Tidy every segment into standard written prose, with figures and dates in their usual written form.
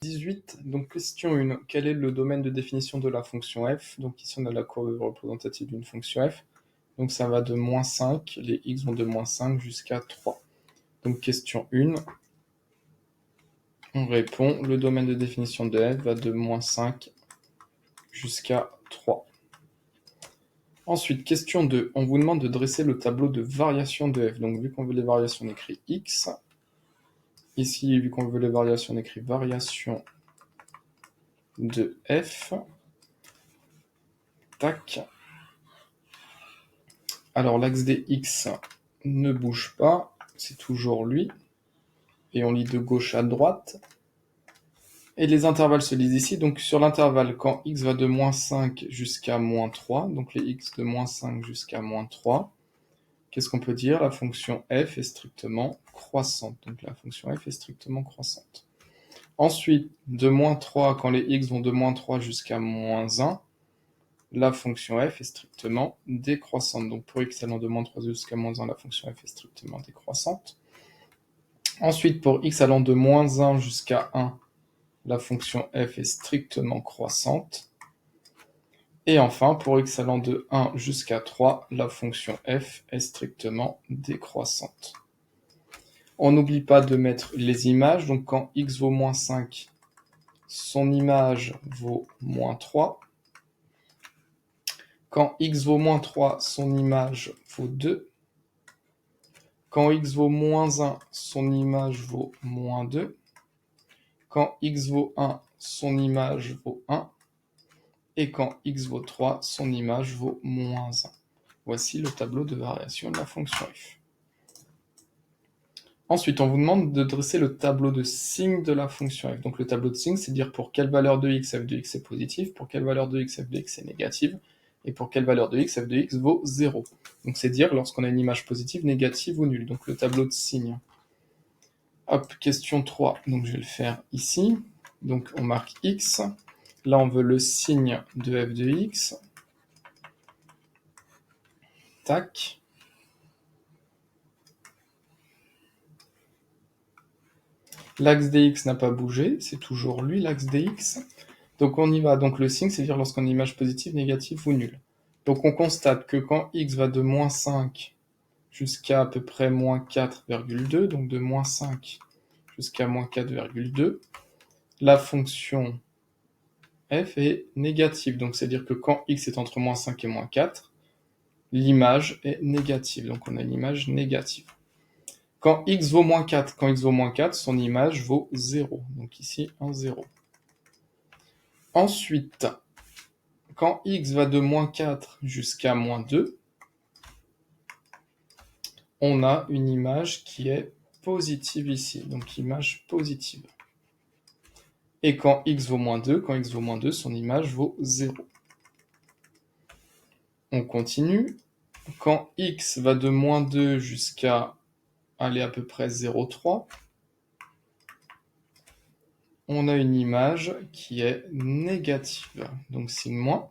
18, donc question 1. Quel est le domaine de définition de la fonction f? Donc ici on a la courbe représentative d'une fonction f. Donc ça va de moins 5, les x vont de moins 5 jusqu'à 3. Donc question 1, on répond, le domaine de définition de f va de moins 5 jusqu'à 3. Ensuite, question 2, on vous demande de dresser le tableau de variation de f. Donc vu qu'on veut les variations, on écrit x. Ici, vu qu'on veut les variations, on écrit variation de f. Tac. Alors l'axe des x ne bouge pas, c'est toujours lui. Et on lit de gauche à droite. Et les intervalles se lisent ici. Donc sur l'intervalle, quand x va de moins 5 jusqu'à moins 3, donc les x de moins 5 jusqu'à moins 3, qu'est-ce qu'on peut dire? La fonction f est strictement croissante. Donc la fonction f est strictement croissante. Ensuite, de moins 3, quand les x vont de moins 3 jusqu'à moins 1, la fonction f est strictement décroissante. Donc pour x allant de moins 3 jusqu'à moins 1, la fonction f est strictement décroissante. Ensuite, pour x allant de moins 1 jusqu'à 1, la fonction f est strictement croissante. Et enfin, pour x allant de 1 jusqu'à 3, la fonction f est strictement décroissante. On n'oublie pas de mettre les images. Donc quand x vaut moins 5, son image vaut moins 3. Quand x vaut moins 3, son image vaut 2. Quand x vaut moins 1, son image vaut moins 2. Quand x vaut 1, son image vaut 1. Et quand x vaut 3, son image vaut moins 1. Voici le tableau de variation de la fonction f. Ensuite, on vous demande de dresser le tableau de signe de la fonction f. Donc le tableau de signe, c'est dire pour quelle valeur de x, f de x est positive, pour quelle valeur de x, f de x est négative, et pour quelle valeur de x, f de x vaut 0. Donc c'est dire lorsqu'on a une image positive, négative ou nulle. Donc le tableau de signe. Hop, question 3. Donc je vais le faire ici. Donc on marque x. Là, on veut le signe de f de x. Tac. L'axe dx n'a pas bougé, c'est toujours lui, l'axe dx. Donc on y va. Donc le signe, c'est dire lorsqu'on a une image positive, négative ou nulle. Donc on constate que quand x va de moins 5 jusqu'à à peu près moins 4,2, donc de moins 5 jusqu'à moins 4,2, la fonction f est négative. Donc c'est-à-dire que quand x est entre moins 5 et moins 4, l'image est négative. Donc on a une image négative. Quand x vaut moins 4, son image vaut 0. Donc ici, un 0. Ensuite, quand x va de moins 4 jusqu'à moins 2, on a une image qui est positive ici. Donc image positive. Et quand x vaut moins 2, son image vaut 0. On continue. Quand x va de moins 2 jusqu'à aller à peu près 0,3, on a une image qui est négative, donc signe moins.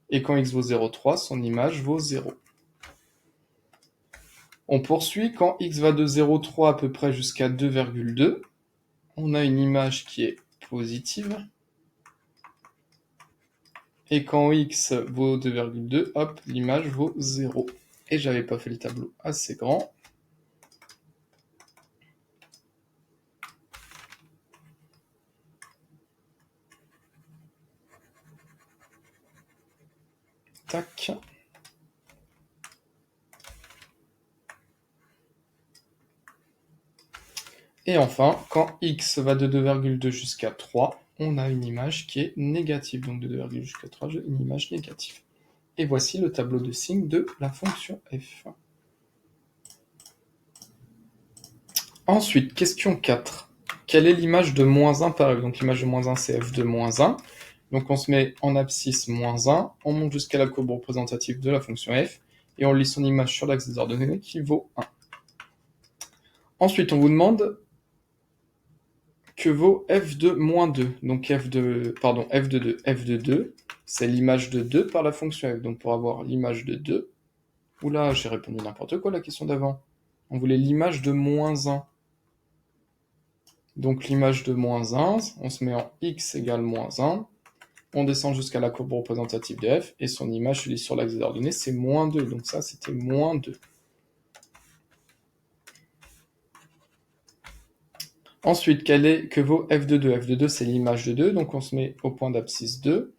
Et quand x vaut 0,3, son image vaut 0. On poursuit, quand x va de 0,3 à peu près jusqu'à 2,2, on a une image qui est positive. Et quand x vaut 2,2, hop, l'image vaut 0. Et j'avais pas fait le tableau assez grand. Tac. Et enfin, quand x va de 2,2 jusqu'à 3, on a une image qui est négative. Donc de 2,2 jusqu'à 3, j'ai une image négative. Et voici le tableau de signe de la fonction f. Ensuite, question 4. Quelle est l'image de moins 1 par f? Donc l'image de moins 1, c'est f de moins 1. Donc on se met en abscisse moins 1, on monte jusqu'à la courbe représentative de la fonction f, et on lit son image sur l'axe des ordonnées qui vaut 1. Ensuite, on vous demande que vaut f de moins 2. Donc f de 2. f de 2, c'est l'image de 2 par la fonction f. Donc pour avoir l'image de 2, oula, j'ai répondu n'importe quoi à la question d'avant. On voulait l'image de moins 1. Donc l'image de moins 1, on se met en x égale moins 1. On descend jusqu'à la courbe représentative de f, et son image, je lis sur l'axe des ordonnées, c'est moins 2. Donc ça, c'était moins 2. Ensuite, que vaut f de 2? F de 2, c'est l'image de 2, donc on se met au point d'abscisse 2.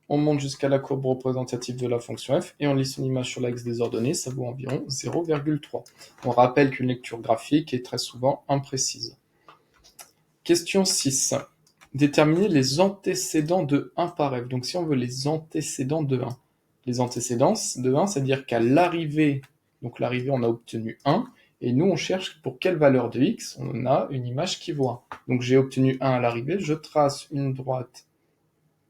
On monte jusqu'à la courbe représentative de la fonction f, et on lit son image sur l'axe des ordonnées, ça vaut environ 0,3. On rappelle qu'une lecture graphique est très souvent imprécise. Question 6. Déterminer les antécédents de 1 par f. Donc si on veut les antécédents de 1. Les antécédents de 1, c'est-à-dire qu'à l'arrivée, donc l'arrivée on a obtenu 1, et nous on cherche pour quelle valeur de x on a une image qui vaut 1. Donc j'ai obtenu 1 à l'arrivée, je trace une droite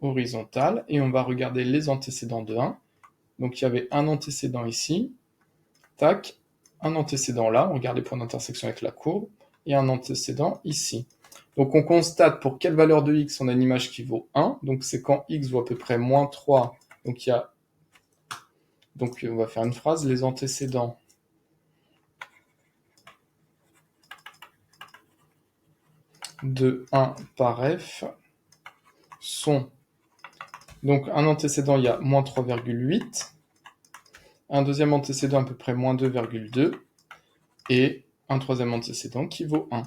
horizontale, et on va regarder les antécédents de 1. Donc il y avait un antécédent ici, tac, un antécédent là, on regarde les points d'intersection avec la courbe, et un antécédent ici. Donc on constate pour quelle valeur de x on a une image qui vaut 1, donc c'est quand x vaut à peu près moins 3, donc on va faire une phrase, les antécédents de 1 par f sont, donc un antécédent il y a moins 3,8, un deuxième antécédent à peu près moins 2,2, et un troisième antécédent qui vaut 1.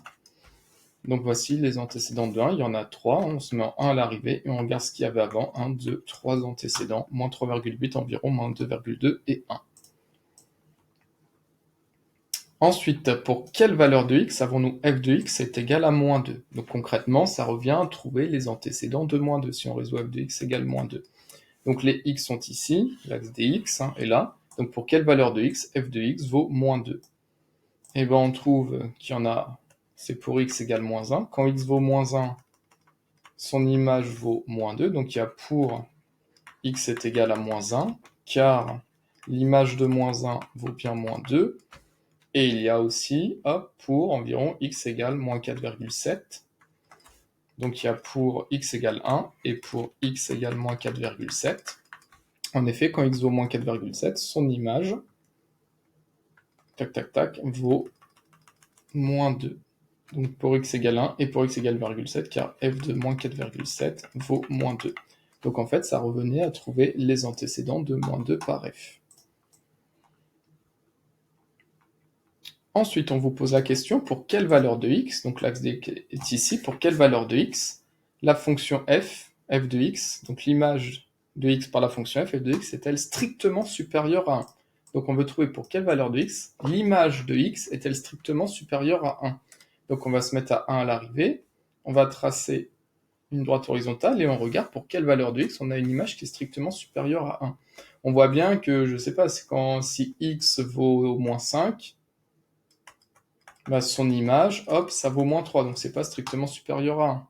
Donc voici les antécédents de 1, il y en a 3, on se met en 1 à l'arrivée, et on regarde ce qu'il y avait avant, 1, 2, 3 antécédents, moins 3,8 environ, moins 2,2 et 1. Ensuite, pour quelle valeur de x avons-nous f de x est égal à moins 2? Donc concrètement, ça revient à trouver les antécédents de moins 2, si on résout f de x égale moins 2. Donc les x sont ici, l'axe des x est là, donc pour quelle valeur de x f de x vaut moins 2? Et bien on trouve qu'il y en a, c'est pour x égale moins 1, quand x vaut moins 1, son image vaut moins 2, donc il y a pour x est égal à moins 1, car l'image de moins 1 vaut bien moins 2, et il y a aussi, pour environ x égale moins 4,7, donc il y a pour x égale 1, et pour x égale moins 4,7. En effet, quand x vaut moins 4,7, son image, tac tac tac, vaut moins 2. Donc pour x égale 1 et pour x égale 0,7, car f de moins 4,7 vaut moins 2. Donc en fait, ça revenait à trouver les antécédents de moins 2 par f. Ensuite, on vous pose la question, pour quelle valeur de x, donc l'axe est ici, pour quelle valeur de x, la fonction f de x, donc l'image de x par la fonction f de x, est-elle strictement supérieure à 1? Donc on veut trouver pour quelle valeur de x, l'image de x est-elle strictement supérieure à 1? Donc on va se mettre à 1 à l'arrivée, on va tracer une droite horizontale et on regarde pour quelle valeur de x on a une image qui est strictement supérieure à 1. On voit bien que, je sais pas, c'est si x vaut au moins 5, bah son image, hop, ça vaut moins 3, donc c'est pas strictement supérieur à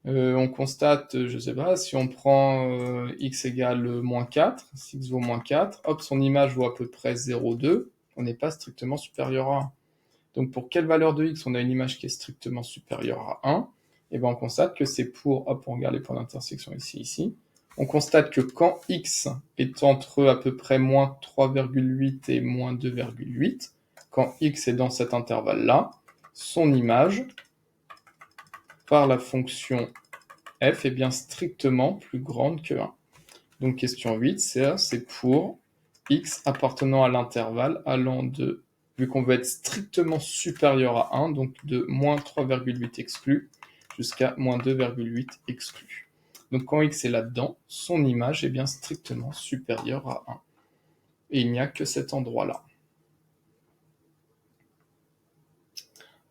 1. On constate, je sais pas, si on prend x égale moins 4, si x vaut moins 4, hop, son image vaut à peu près 0,2, on n'est pas strictement supérieur à 1. Donc pour quelle valeur de x on a une image qui est strictement supérieure à 1? Et ben on constate que c'est pour, hop, on regarde les points d'intersection ici, on constate que quand x est entre à peu près moins 3,8 et moins 2,8, quand x est dans cet intervalle-là, son image, par la fonction f, est bien strictement plus grande que 1. Donc question 8, c'est pour x appartenant à l'intervalle allant de, vu qu'on veut être strictement supérieur à 1, donc de moins 3,8 exclu jusqu'à moins 2,8 exclu. Donc quand x est là-dedans, son image est bien strictement supérieure à 1. Et il n'y a que cet endroit-là.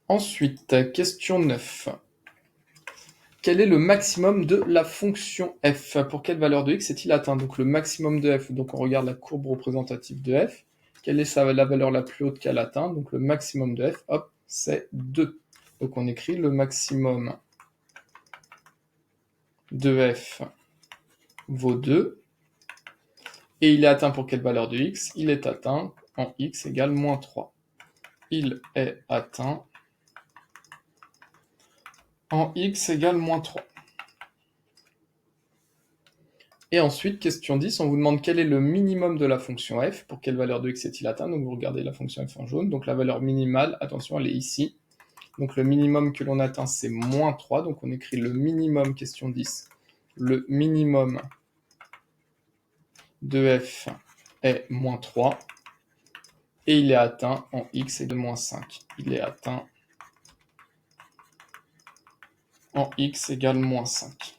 Ensuite, question 9. Quel est le maximum de la fonction f? Pour quelle valeur de x est-il atteint? Donc le maximum de f, donc on regarde la courbe représentative de f. Quelle est la valeur la plus haute qu'elle atteint? Donc le maximum de f, hop, c'est 2. Donc on écrit le maximum de f vaut 2. Et il est atteint pour quelle valeur de x? Il est atteint en x égale moins 3. Il est atteint en x égale moins 3. Et ensuite, question 10, on vous demande quel est le minimum de la fonction f, pour quelle valeur de x est-il atteint, donc vous regardez la fonction f en jaune, donc la valeur minimale, attention, elle est ici, Donc le minimum que l'on atteint, c'est moins 3. Donc on écrit le minimum, question 10. Le minimum de f est moins 3. Et il est atteint en x est de moins 5. Il est atteint en x égale moins 5.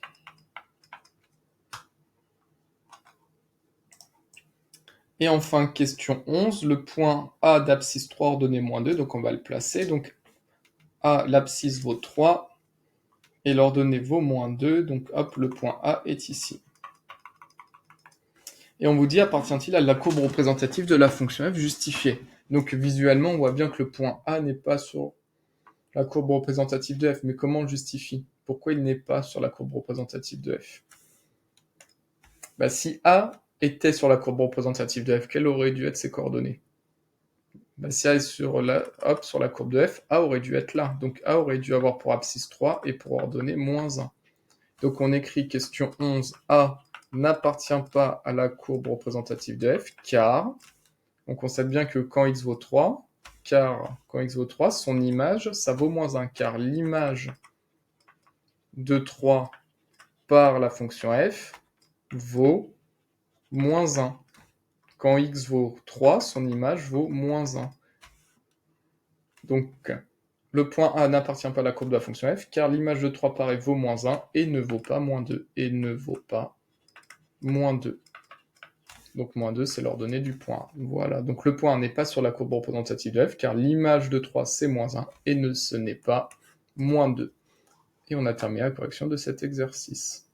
Et enfin, question 11, le point A d'abscisse 3 ordonnée moins 2, donc on va le placer. Donc A, l'abscisse vaut 3, et l'ordonnée vaut moins 2, donc hop, le point A est ici. Et on vous dit, appartient-il à la courbe représentative de la fonction f justifiée? Donc visuellement, on voit bien que le point A n'est pas sur la courbe représentative de f, mais comment on le justifie? Pourquoi il n'est pas sur la courbe représentative de f? Bah, si A était sur la courbe représentative de f, quelles auraient dû être ses coordonnées? Bah, si A est sur la courbe de f, A aurait dû être là. Donc A aurait dû avoir pour abscisse 3 et pour ordonnée moins 1. Donc on écrit question 11, A n'appartient pas à la courbe représentative de f, car, on constate bien que quand x vaut 3, son image, ça vaut moins 1, car l'image de 3 par la fonction f vaut moins 1. Quand x vaut 3, son image vaut moins 1. Donc, le point A n'appartient pas à la courbe de la fonction f, car l'image de 3 par f vaut moins 1 et ne vaut pas moins 2. Et ne vaut pas moins 2. Donc, moins 2, c'est l'ordonnée du point A. Voilà, donc le point A n'est pas sur la courbe représentative de f, car l'image de 3, c'est moins 1, et ce n'est pas moins 2. Et on a terminé la correction de cet exercice.